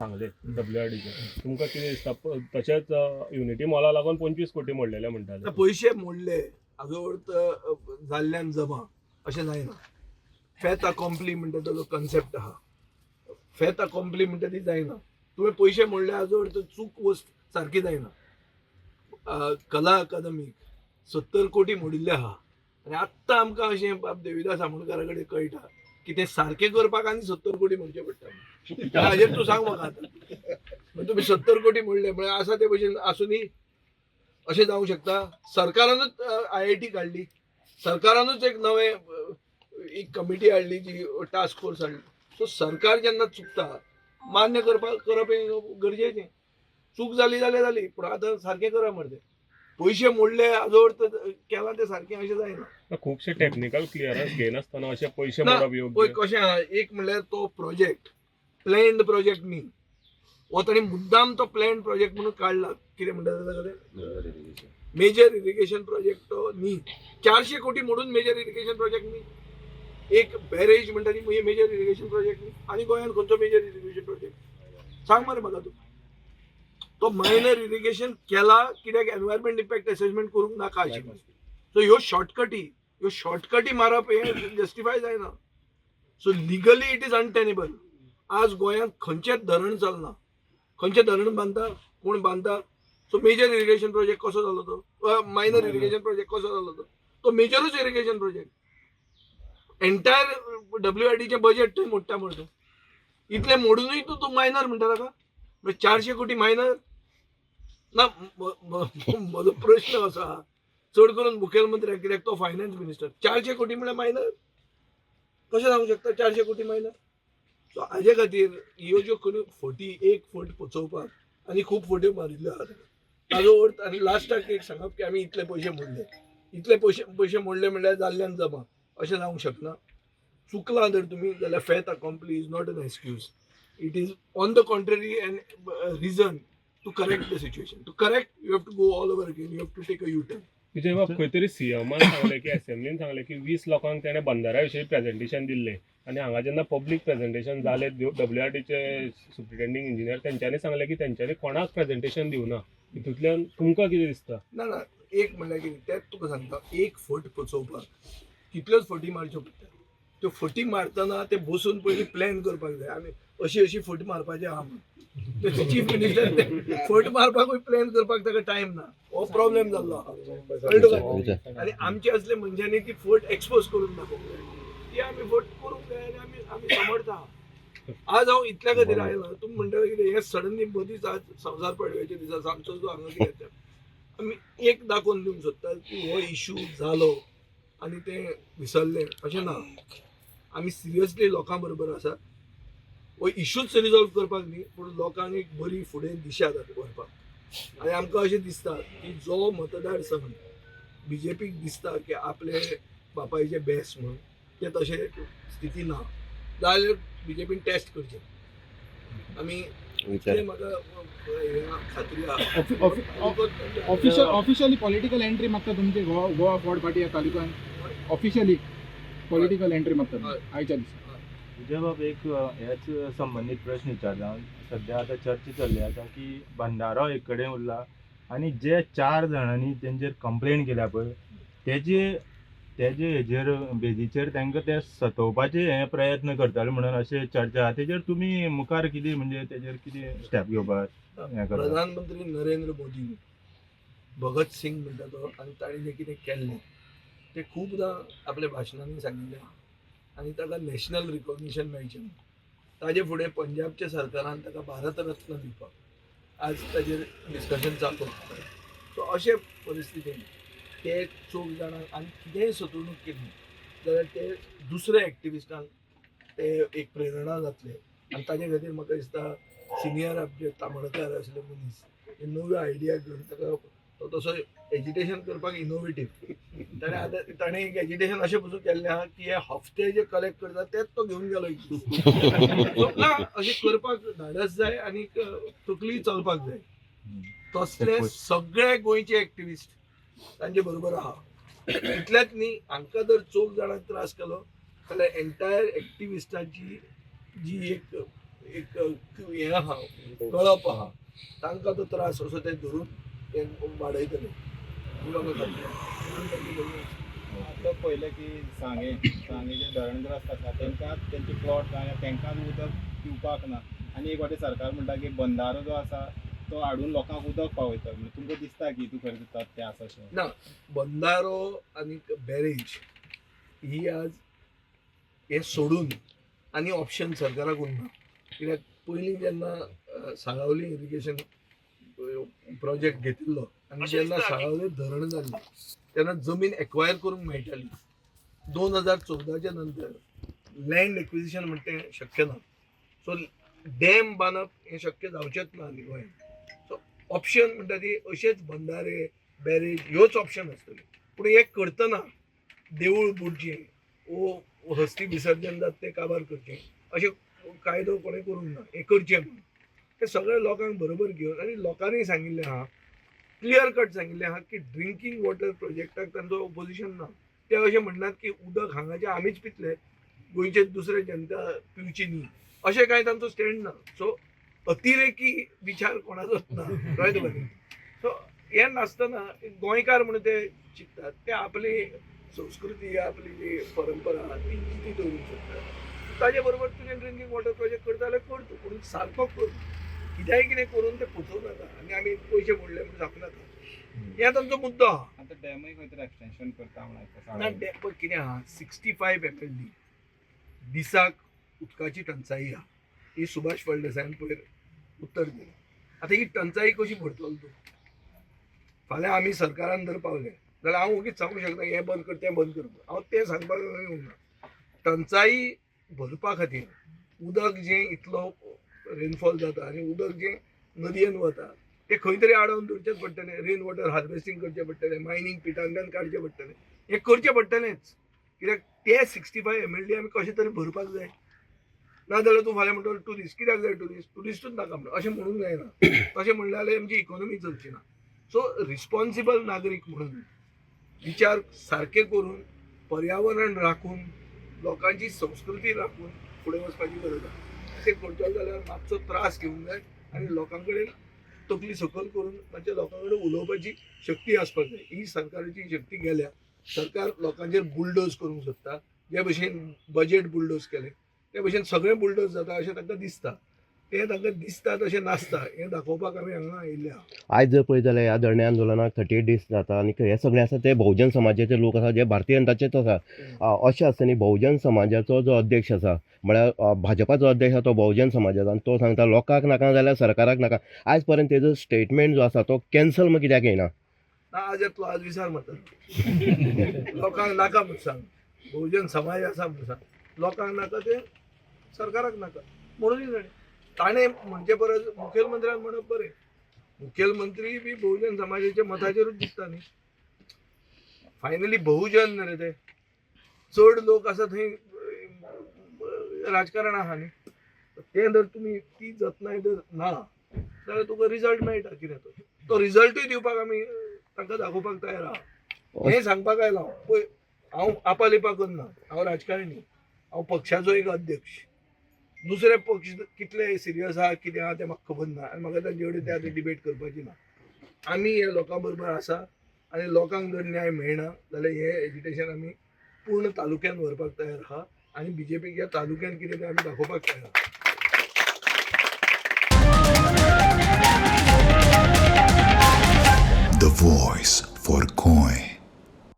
सांगले WRDचे तुमकां कितें दिसता? तशेंच युनिटी मॉला लागून 25 कोटी मोडलेले म्हणटाले. पयशे मोडले हाजो अर्थ जाल्ल्यान जमा अशें जायना. फेत अकॉम्प्ली म्हणटा तो कन्सेप्ट आहा, फेत अकॉम्प्ली म्हणटा ती जायना. तुवें पयशे मोडले हाजो अर्थ चूक वस्त सारकी जायना. कला अकादमीक 70 कोटी मोडिल्ले आहा आनी आत्तां आमकां अशें बाब देविदास आमोणकरा कडेन कळटा की ते सारकें करपाक आनी 70 कोटी मोडचे पडटा. हाजेर तूं सांग म्हाका आतां. म्हणजे तुमी 70 कोटी मोडले म्हळ्यार आसा ते भशेन आसुनी अशें जावंक शकता. सरकारानूच IIT काडली, सरकारानूच एक नवें एक कमिटी हाडली जी टास्क फोर्स हाडली. सो सरकार जेन्ना चुकता मान्य करप हें गरजेचें. चूक जाली जाल्यार जाली, पूण आतां सारकें करप मरे. पयशे मोडले हाजो अर्थ केला ते सारकें अशें जायना. खुबशे टेक्निकल क्लियरन्स घेनासतना अशे पयशे मोडप पळय योग्य? कशें आहा, एक म्हणल्यार तो प्रोजेक्ट प्लॅन्ड प्रोजेक्ट न्ही, हो ताणी मुद्दाम तो प्लॅन्ड प्रोजेक्ट म्हणून काडला. कितें म्हणटा ताका मेजर इरिगेशन प्रोजेक्ट तो न्ही. 400 कोटी मोडून मेजर इरिगेशन प्रोजेक्ट न्ही. एक बॅरेज म्हणटा ती मेजर इरिगेशन प्रोजेक्ट न्ही. आनी गोंयांत खंयचो मेजर इरिगेशन प्रोजेक्ट सांग मरे म्हाका तूं. तो मायनर इरिगेशन केला कित्याक एनवायरमेंट इम्पॅक्ट असेसमेंट करूंक नाका आशिल्लें. सो ह्यो शॉर्टकटी मारप हें जस्टिफाय जायना. So legally it is untenable. आज गोंयांत खंयचेंच धरण चलना. खंयचें धरण बांदता, कोण बांदता? सो मेजर इरिगेशन प्रोजेक्ट कसो जालो तो? मायनर इरिगेशन प्रोजेक्ट कसो जालो तो? तो मेजरूच इरिगेशन प्रोजेक्ट. एंटायर WRDचें बजेट थंय मोडटा म्हणटा. इतले मोडूनय तूं मायनर म्हणटा ताका? 400 कोटी मायनर ना. म्हजो प्रश्न असो आहा, चड करून मुखेलमंत्र्याक, कित्याक तो फायनान्स मिनिस्टर, 400 कोटी म्हळ्यार मायनर कशें जावंक शकता? 400 कोटी मायनर. सो हाजे खातीर ह्यो ज्यो कोणी फटी एक फट पोचोवपाक आनी खूब फट्यो मारिल्ल्यो आहा ताजो अर्थ. आनी लास्टाक एक सांगप की आमी इतले पयशे मोडले, इतले पयशे मोडले म्हणल्यार जाल्ल्यान जमा अशें जावंक शकना. चुकलां जर तुमी जाल्यार fait accompli is not an excuse. It is on the contrary an reason to correct the situation. To correct you have to go all over again. You have to take a U turn. Vijay Bab, खंय तरी CMन सांगलें की असेंब्लीन सांगलें की 20 लोकांक तेणें बंदारा विशीं presentation दिल्लें आनी हांगा जेन्ना पब्लीक प्रेझेंटेशन जालें WRDचे सुप्रिटेंडिंग इंजिनियर तेंच्यांनी सांगलें की तेंच्यांनी कोणाक प्रेझेंटेशन दिवना. हितूंतल्यान तुमकां कितें दिसता? ना एक म्हणल्यार कितें तेंच तुका सांगता. एक फट पोचोवपाक कितल्योच फटी मारच्यो पडटा. त्यो फटी मारतना ते बसून पयलीं प्लॅन करपाक जाय. आमी अशी फट मारपाचें आहा म्हणून. चीफ मिनिस्टर फट मारपाकूय प्लॅन करपाक ताका टायम ना. हो प्रॉब्लेम जाल्लो आहा. कळ्ळो काय? आनी आमचे असले मनशांनी ती फट एक्सपोज करून दाखोवंक जाय. ती आमी फट करूंक जाय आनी आमी समर्थ आहा. आज हांव इतल्या खातीर आयला. तुमी म्हणटा कितें हें सडनली मदींच आज संवसार पळयचे दिसा सांजचो जो हांगा कितें आमी एक दाखोवन दिवंक सोदता की हो इश्यू जालो आनी तें विसरले अशें ना. आमी सिरियसली लोकां बरोबर आसा. हो इश्यूच रिजॉल्व करपाक न्ही, पूण लोकांक एक बरी फुडें दिशा व्हरपाक. आनी आमकां अशें दिसता की जो मतदारसंघ BJPक दिसता की आपले बापायचे बेस्ट म्हणून, ते तशें स्थिती ना. जाल्यार BJPन टेस्ट करचें. आमी म्हाका खात्री आहा. ऑफिशियली पॉलिटिकल एंट्री मागता तुमची गोवा फॉर्ड पार्टी ह्या तालुक्यान ऑफिशियली पॉलिटिकल एंट्री मागता आयच्या दिसा. विजय बाब, एक ह्याच संबंधित प्रश्न विचारला. सध्या आता चर्चा चालली आसा की भंडारो एक कडेन उरला आनी जे 4 जाणांनी तेंचेर कंप्लेंट केल्या पळय तेजे हेजेर बेजीचेर तांकां ते सतोवपाचे हे प्रयत्न करताले म्हणून अशें चर्चा आहा. तेजेर तुमी मुखार कितें म्हणजे तेजेर कितें स्टेप घेवपाक हें करता? प्रधानमंत्री नरेंद्र मोदी भगत सिंग म्हणटा तो आनी ताणें जें कितें केल्लें तें खुबदां आपल्या भाशणांनी सांगिल्लें आनी ताका नॅशनल रिकॉग्निशन मेळचें. ताजे फुडें पंजाबच्या सरकारान ताका भारत रत्न दिवपाक आज ताजेर डिस्कशन चालू. सो अशे परिस्थितीन ते 4 जाणांक आनी कितेंय सतवणूक केली जाल्यार ते दुसऱ्या एक्टिविस्टांक ते एक प्रेरणा जातले. आनी ताजे खातीर म्हाका दिसता सिनियर आमचे तामणकार आसले मनीस हे नव्यो आयडिया घेवन ताका तो तसो एजिटेशन करपाक इनोवेटीव. ताणें एक एजिटेशन अशें पसून केल्लें आहा की हे हफ्ते जे कलेक्ट करता तेच तो घेवन गेलो. ना अशें करपाक धाडस जाय आनी तकली चलपाक जाय. तसले सगळे गोंयचे एक्टिविस्ट तांचे बरोबर आहा. इतलेंच न्ही, हांकां जर 4 जाणांक त्रास केलो जाल्यार एंटायर एक्टिविस्टांची जी एक एक हें आहा कळप आहा तांकां तो त्रास असो ते धरून ते वाडयतले आतां पयलें की सांगेचे धरणग्रस्त आसा तांकां तेंचे प्लॉट तांकां उदक पिवपाक ना आनी एक वाटी सरकार म्हणटा की बंधारो जो आसा तो हाडून लोकांक उदक पावयता म्हणजे तुमकां दिसता की तूं खरें दिसता तें आसा अशें ना बंधारो आनी बॅरेज ही आज हे सोडून आनी ऑप्शन सरकाराक उरना कित्याक पयलीं जेन्ना साळावली इरिगेशन प्रोजेक्ट घेतिल्लो आनी जेन्ना साळावली धरण जाल्ली तेन्ना जमीन एक्वायर करूंक मेळटाली 2014च्या नंतर लँड एक्विजिशन म्हणटा तें शक्य ना सो डॅम बांदप हें शक्य जावचेंच ना आनी गोंयांत सो ऑप्शन म्हणटा ती अशेच बंधारे बॅरेज ह्योच ऑप्शन आसतल्यो पूण हे करतना देवूळ बुडचें वो हस्ती विसर्जन जाता तें काबार करचें अशें कायदो कोणें करूंक ना हें करचें म्हणून ते सगळे लोकांक बरोबर घेवन आनी लोकांनी सांगिल्लें आहा क्लियर कट सांगिल्लें आहा की ड्रिंकींग वॉटर प्रोजेक्टाक तांचो ओपोजिशन ना ते अशें म्हणनात की उदक हांगाचें आमीच पितले गोंयचे दुसरे जनता पिवची न्ही अशें कांय तांचो स्टँड ना सो अतिरेकी विचार कोणाचोच ना कळ्ळें तुका सो हें नासतना गोंयकार म्हणून ते चिंततात ते आपली संस्कृती आपली जी परंपरा आहा ती कितें दवरूंक शकतात ताजे बरोबर तुजें ड्रिंकींग वॉटर प्रोजेक्ट करता जाल्यार कर तूं पूण सारको कर कित्याय कितें करून ते फुटोव नाका आनी आमी पयशे मोडले म्हणून जावनाका हे तांचो मुद्दो आहा आतां डॅमूय खंय तरी एक्सटेन्शन करता म्हणून ना पळय कितें आहा 65 MLD दिसाक उदकाची टंचाई आहा ही सुभाष फळदेसायान पयर उत्तर दिलें आतां ही टंचाई कशी भरतलो तूं फाल्यां आमी सरकारान जर पावले जाल्यार हांव ओगीच सांगूंक शकता हें बंद कर तें बंद कर हांव तें सांगपाक येवंक ना टंचाई भरपा खातीर उदक जें इतलो रेनफॉल जाता आनी उदक जें नदयेन वता तें खंय तरी आडोवन दवरचेंच पडटलें रेन वॉटर हार्वेस्टिंग करचें पडटलें मायनींग पिटांतल्यान काडचें पडटलें हें करचें पडटलेंच कित्याक ते 65 MLD आमी कशें तरी भरपाक जाय नाजाल्यार तूं फाल्यां म्हणटलो ट्युरिस्ट कित्याक जाय ट्युरिस्टूच नाका म्हणून अशें म्हणूंक जायना तशें म्हणलें जाल्यार आमची इकॉनॉमी चलची ना सो रिस्पॉन्सिबल नागरीक म्हणून विचार सारके करून पर्यावरण राखून लोकांची संस्कृती राखून फुडें वचपाची गरज आसा तें करतलो जाल्यार मातसो त्रास घेवंक जाय आनी लोकां कडेन तकली सकयल करून मातशें लोकां कडेन उलोवपाची शक्ती आसपाक जाय ही सरकाराची शक्ती गेल्या सरकार लोकांचेर बुलडोज करूंक सोदता जे भशेन बजेट बुलडोज केले ते भशेन सगळें बुलडोज जाता अशें तांकां दिसता तें तांकां दिसता तशें नासता हें दाखोवपाक आमी हांगा आयिल्ले आहा आयज जर पळयत जाल्यार ह्या धरणे आंदोलनाक 38 दीस जाता आनी हे सगळे आसा ते बहुजन समाजाचे लोक आसा जे भारतीय जनताचेच आसा अशें आसतना बहुजन समाजाचो जो अध्यक्ष आसा म्हळ्यार भाजपाचो अध्यक्ष आसा तो बहुजन समाजाचो आनी तो सांगता लोकांक नाका जाल्यार सरकाराक नाका आयज पर्यंत तेजो स्टेटमेंट जो आसा तो कॅन्सल म्हणून कित्याक येना ना आज येतलो आज विचार म्हणटा लोकांक नाका म्हणून सांग बहुजन समाज आसा म्हणून सांग लोकांक नाका ते सरकाराक नाका म्हणून जाणें ताणें म्हणजे परस मुखेलमंत्र्यान म्हणप बरें मुखेलमंत्री बी बहुजन समाजाच्या मताचेरूच दिसता न्ही फायनली बहुजन न्ही रे ते चड लोक आसा थंय राजकारण आहा न्ही तें जर तुमी ती जतनाय जर ना जाल्यार तुका रिजल्ट मेळटा कितें तो रिजल्टूय दिवपाक आमी तांकां दाखोवपाक तयार आहा हें सांगपाक आयला पळय हांव आपालिपा करना हांव राजकारणी हांव पक्षाचो एक अध्यक्ष दुसरे पक्ष कितले सिरियस आहा कितें आहा तें म्हाका खबर ना आनी म्हाका तांचे कडेन ते आतां डिबेट करपाची ना आमी हे लोकां बरोबर आसा आनी लोकांक जर न्याय मेळना जाल्यार हे एजिटेशन आमी पूर्ण तालुक्यान व्हरपाक तयार आहा आनी बीजेपीक ह्या तालुक्यान कितें तें आमी दाखोवपाक तयार आहा The voice for Goy.